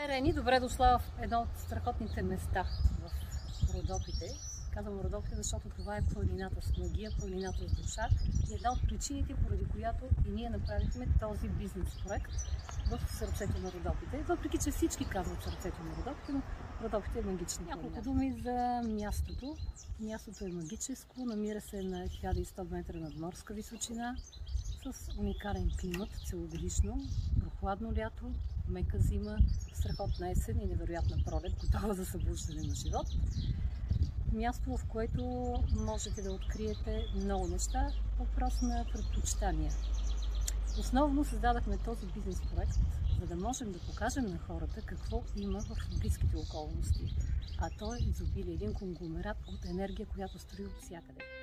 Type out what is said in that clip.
Рени, добре дошла в едно от страхотните места в Родопите. Казвам Родопите, защото това е планината с магия, планината с душа и една от причините, поради която и ние направихме този бизнес проект в сърцето на Родопите. Въпреки че всички казват сърцето на Родопите, но Родопите е магична планина. Няколко думи за мястото. Мястото е магическо, намира се на 1100 метра надморска височина, с уникален климат целогодишно, прохладно лято, мека зима, страхотна есен и невероятна пролет, готова за събуждане на живот. Място, в което можете да откриете много неща, въпрос на предпочитания. Основно създадахме този бизнес проект, за да можем да покажем на хората какво има в близките околности. А то е изобилие, един конгломерат от енергия, която строи от всякъде.